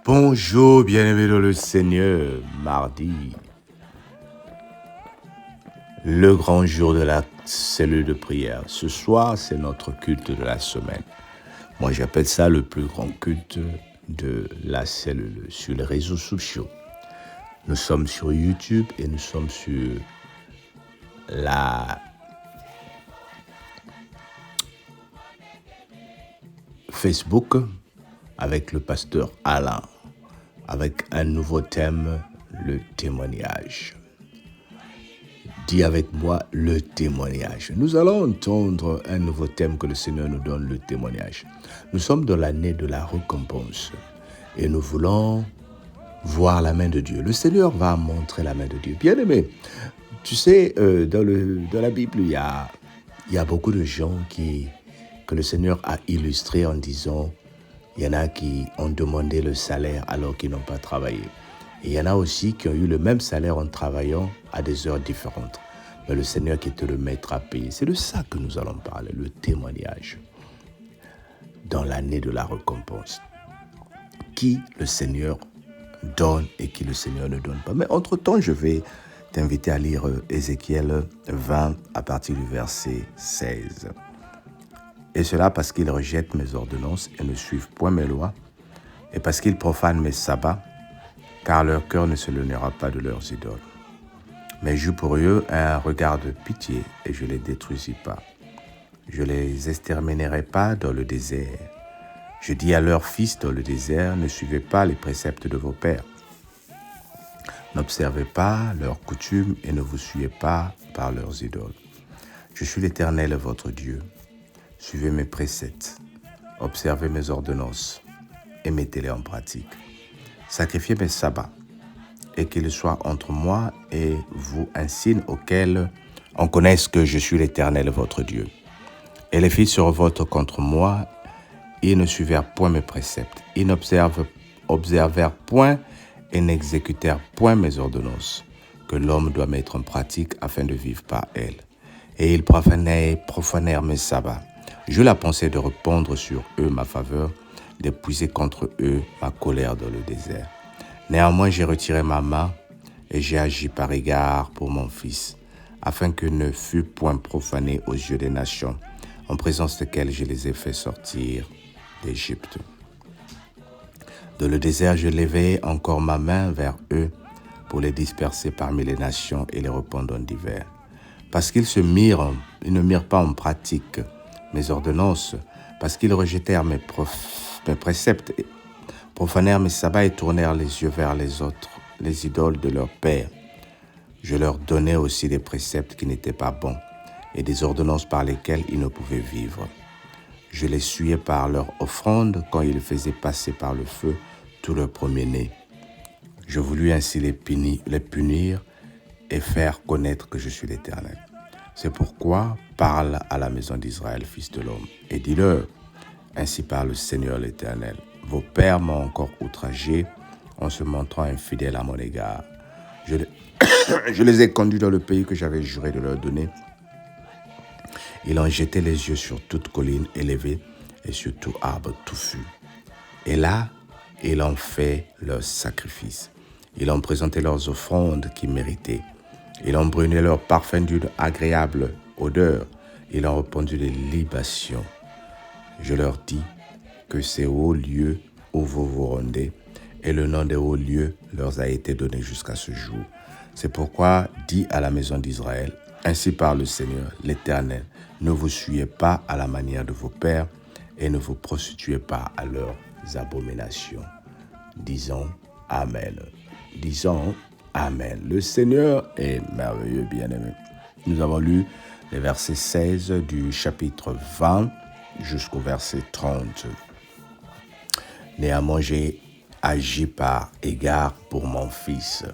Bonjour, bien-aimés dans le Seigneur. Mardi, le grand jour de la cellule de prière. Ce soir, c'est notre culte de la semaine. Moi, j'appelle ça le plus grand culte de la cellule sur les réseaux sociaux. Nous sommes sur YouTube et nous sommes sur la Facebook avec le pasteur Alain, avec un nouveau thème, le témoignage. Dis avec moi le témoignage. Nous allons entendre un nouveau thème que le Seigneur nous donne, le témoignage. Nous sommes dans l'année de la récompense et nous voulons voir la main de Dieu. Le Seigneur va montrer la main de Dieu. Bien-aimé, tu sais, dans la Bible, il y a beaucoup de gens que le Seigneur a illustrés en disant, il y en a qui ont demandé le salaire alors qu'ils n'ont pas travaillé. Et il y en a aussi qui ont eu le même salaire en travaillant à des heures différentes. Mais le Seigneur qui te le mettra à payer. C'est de ça que nous allons parler, le témoignage. Dans l'année de la récompense. Qui le Seigneur donne et qui le Seigneur ne donne pas. Mais entre-temps, je vais t'inviter à lire Ézéchiel 20 à partir du verset 16. Et cela parce qu'ils rejettent mes ordonnances et ne suivent point mes lois, et parce qu'ils profanent mes sabbats, car leur cœur ne se lèvera pas de leurs idoles. Mais j'eus pour eux un regard de pitié, et je les détruisis pas. Je les exterminerai pas dans le désert. Je dis à leurs fils dans le désert, ne suivez pas les préceptes de vos pères. N'observez pas leurs coutumes et ne vous suivez pas par leurs idoles. Je suis l'Éternel, votre Dieu. Suivez mes préceptes, observez mes ordonnances et mettez-les en pratique. Sacrifiez mes sabbats et qu'il soit entre moi et vous un signe auquel on connaisse que je suis l'Éternel, votre Dieu. Et les fils se revoltent contre moi, ils ne suivirent point mes préceptes, ils n'observèrent point et n'exécutèrent point mes ordonnances, que l'homme doit mettre en pratique afin de vivre par elles. Et ils profanèrent mes sabbats. J'eus la pensée de répandre sur eux ma faveur, d'épuiser contre eux ma colère dans le désert. Néanmoins, j'ai retiré ma main et j'ai agi par égard pour mon fils, afin que ne fût point profané aux yeux des nations, en présence desquelles je les ai fait sortir d'Égypte. Dans le désert, je levai encore ma main vers eux pour les disperser parmi les nations et les répandre en divers. Parce qu'ils ils ne mirent pas en pratique mes ordonnances, parce qu'ils rejetèrent mes préceptes, profanèrent mes sabbats et tournèrent les yeux vers les idoles de leurs pères. Je leur donnais aussi des préceptes qui n'étaient pas bons et des ordonnances par lesquelles ils ne pouvaient vivre. Je les suivais par leur offrande quand ils faisaient passer par le feu tout leur premier-né. Je voulus ainsi les punir et faire connaître que je suis l'Éternel. C'est pourquoi parle à la maison d'Israël, fils de l'homme, et dis-leur, ainsi parle le Seigneur l'Éternel. Vos pères m'ont encore outragé en se montrant infidèles à mon égard. Je les ai conduits dans le pays que j'avais juré de leur donner. Ils ont jeté les yeux sur toute colline élevée et sur tout arbre touffu. Et là, ils ont fait leurs sacrifices. Ils ont présenté leurs offrandes qui méritaient. Ils ont brûlé leur parfum d'une agréable odeur. Ils ont répandu des libations. Je leur dis que ces hauts lieux où vous vous rendez, et le nom des hauts lieux leur a été donné jusqu'à ce jour. C'est pourquoi dis à la maison d'Israël, ainsi parle le Seigneur, l'Éternel, ne vous suivez pas à la manière de vos pères et ne vous prostituez pas à leurs abominations. Disons Amen. Disons Amen. Le Seigneur est merveilleux, bien-aimé. Nous avons lu les versets 16 du chapitre 20 jusqu'au verset 30. Néanmoins, j'ai agi par égard pour mon fils.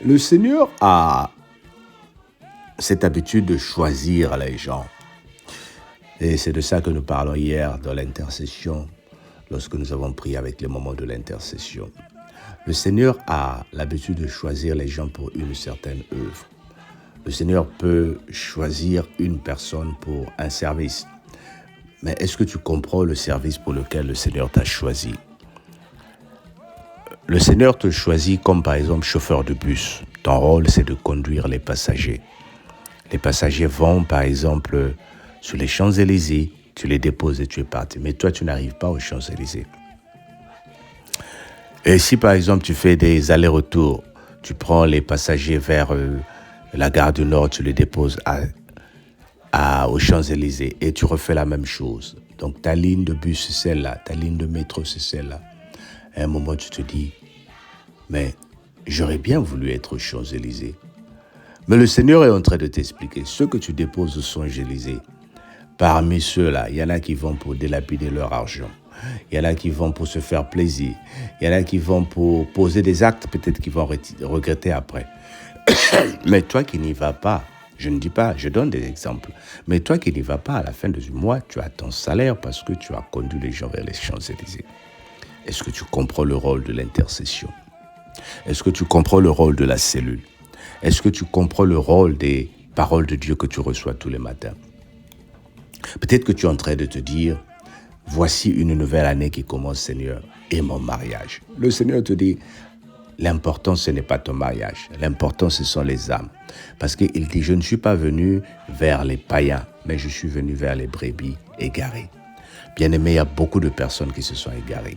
Le Seigneur a cette habitude de choisir les gens. Et c'est de ça que nous parlons hier dans l'intercession, lorsque nous avons prié avec les moments de l'intercession. Le Seigneur a l'habitude de choisir les gens pour une certaine œuvre. Le Seigneur peut choisir une personne pour un service. Mais est-ce que tu comprends le service pour lequel le Seigneur t'a choisi? Le Seigneur te choisit comme par exemple chauffeur de bus. Ton rôle, c'est de conduire les passagers. Les passagers vont par exemple sur les Champs-Élysées, tu les déposes et tu es parti. Mais toi, tu n'arrives pas aux Champs-Élysées. Et si par exemple tu fais des allers-retours, tu prends les passagers vers la gare du Nord, tu les déposes aux Champs-Élysées et tu refais la même chose. Donc ta ligne de bus, c'est celle-là, ta ligne de métro, c'est celle-là. À un moment, tu te dis, mais j'aurais bien voulu être aux Champs-Élysées. Mais le Seigneur est en train de t'expliquer, ceux que tu déposes aux Champs-Élysées, parmi ceux-là, il y en a qui vont pour délapider leur argent. Il y en a qui vont pour se faire plaisir. Il y en a qui vont pour poser des actes peut-être qu'ils vont regretter après. Mais toi qui n'y vas pas, je ne dis pas, je donne des exemples. Mais toi qui n'y vas pas, à la fin du mois, tu as ton salaire parce que tu as conduit les gens vers les Champs-Élysées. Est-ce que tu comprends le rôle de l'intercession? Est-ce que tu comprends le rôle de la cellule? Est-ce que tu comprends le rôle des paroles de Dieu que tu reçois tous les matins? Peut-être que tu es en train de te dire, voici une nouvelle année qui commence, Seigneur, et mon mariage. Le Seigneur te dit, l'important, ce n'est pas ton mariage. L'important, ce sont les âmes. Parce qu'il dit, je ne suis pas venu vers les païens, mais je suis venu vers les brebis égarées. Bien-aimé, il y a beaucoup de personnes qui se sont égarées.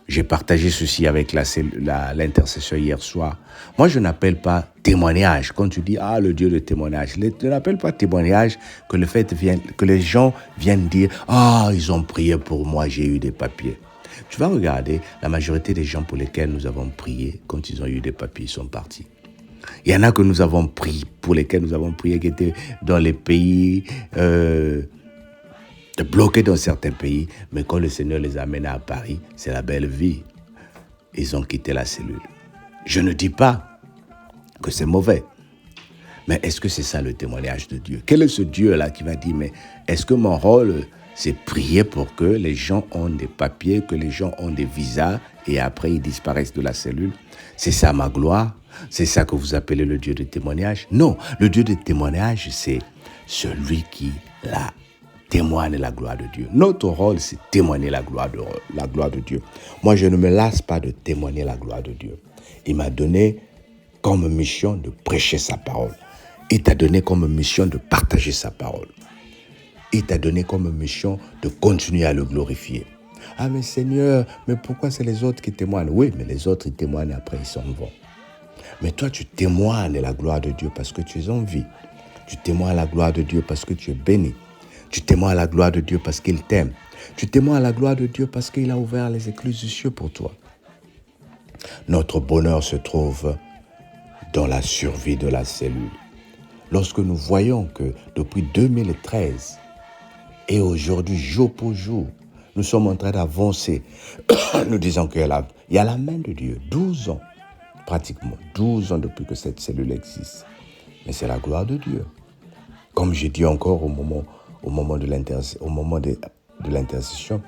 J'ai partagé ceci avec l'intercession hier soir. Moi, je n'appelle pas témoignage. Quand tu dis, le Dieu de témoignage, je n'appelle pas témoignage que le fait que les gens viennent dire, ils ont prié pour moi, j'ai eu des papiers. Tu vas regarder, la majorité des gens pour lesquels nous avons prié, quand ils ont eu des papiers, ils sont partis. Il y en a que nous avons prié, pour lesquels nous avons prié, qui étaient dans les pays bloqués dans certains pays, mais quand le Seigneur les amène à Paris, c'est la belle vie. Ils ont quitté la cellule. Je ne dis pas que c'est mauvais, mais est-ce que c'est ça le témoignage de Dieu? Quel est ce Dieu-là qui va dire, mais est-ce que mon rôle, c'est prier pour que les gens ont des papiers, que les gens ont des visas, et après ils disparaissent de la cellule? C'est ça ma gloire? C'est ça que vous appelez le Dieu de témoignage? Non, le Dieu de témoignage, c'est celui qui témoigne la gloire de Dieu. Notre rôle, c'est témoigner la gloire de Dieu. Moi, je ne me lasse pas de témoigner la gloire de Dieu. Il m'a donné comme mission de prêcher sa parole. Il t'a donné comme mission de partager sa parole. Il t'a donné comme mission de continuer à le glorifier. Mais Seigneur, mais pourquoi c'est les autres qui témoignent? Oui, mais les autres, ils témoignent après, ils s'en vont. Mais toi, tu témoignes la gloire de Dieu parce que tu es en vie. Tu témoignes la gloire de Dieu parce que tu es béni. Tu témoignes la gloire de Dieu parce qu'il t'aime. Tu témoignes la gloire de Dieu parce qu'il a ouvert les écluses du ciel pour toi. Notre bonheur se trouve dans la survie de la cellule. Lorsque nous voyons que depuis 2013 et aujourd'hui, jour pour jour, nous sommes en train d'avancer, nous disons qu'il y a la main de Dieu, 12 ans, pratiquement 12 ans depuis que cette cellule existe. Mais c'est la gloire de Dieu. Comme j'ai dit encore au moment de l'intercession,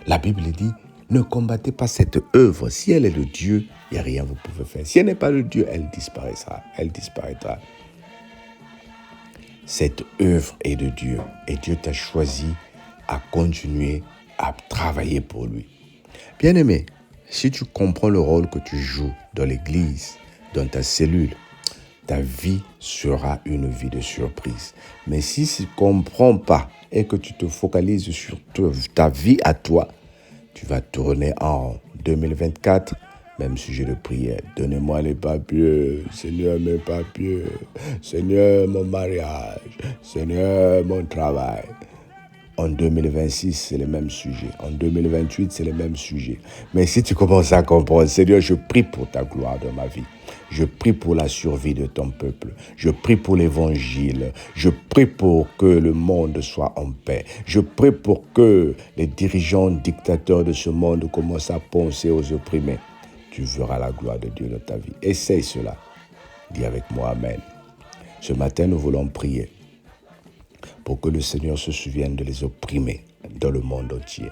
la Bible dit, ne combattez pas cette œuvre. Si elle est de Dieu, il n'y a rien que vous pouvez faire. Si elle n'est pas de Dieu, elle disparaîtra. Elle disparaîtra. Cette œuvre est de Dieu et Dieu t'a choisi à continuer à travailler pour lui. Bien-aimé, si tu comprends le rôle que tu joues dans l'église, dans ta cellule, ta vie sera une vie de surprise. Mais si tu ne comprends pas et que tu te focalises sur ta vie à toi, tu vas tourner en 2024, même sujet de prière. Donnez-moi les papiers, Seigneur, mes papiers, Seigneur, mon mariage, Seigneur, mon travail. En 2026, c'est le même sujet. En 2028, c'est le même sujet. Mais si tu commences à comprendre, Seigneur, je prie pour ta gloire dans ma vie. Je prie pour la survie de ton peuple. Je prie pour l'évangile. Je prie pour que le monde soit en paix. Je prie pour que les dirigeants dictateurs de ce monde commencent à penser aux opprimés. Tu verras la gloire de Dieu dans ta vie. Essaye cela. Dis avec moi Amen. Ce matin, nous voulons prier pour que le Seigneur se souvienne de les opprimés dans le monde entier.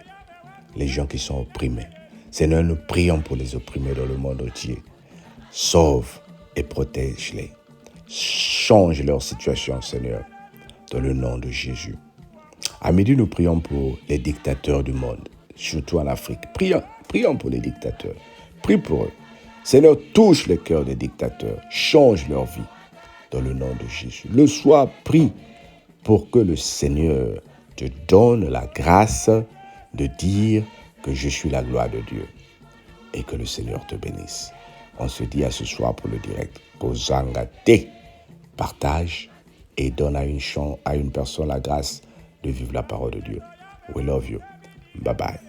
Les gens qui sont opprimés. Seigneur, nous prions pour les opprimés dans le monde entier. Sauve et protège-les. Change leur situation, Seigneur, dans le nom de Jésus. À midi, nous prions pour les dictateurs du monde, surtout en Afrique. Prions pour les dictateurs. prie pour eux. Seigneur, touche les cœurs des dictateurs, change leur vie dans le nom de Jésus. Le soir, prie pour que le Seigneur te donne la grâce de dire que je suis la gloire de Dieu et que le Seigneur te bénisse. On se dit à ce soir pour le direct. Kozangate, partage et donne à une personne la grâce de vivre la parole de Dieu. We love you. Bye bye.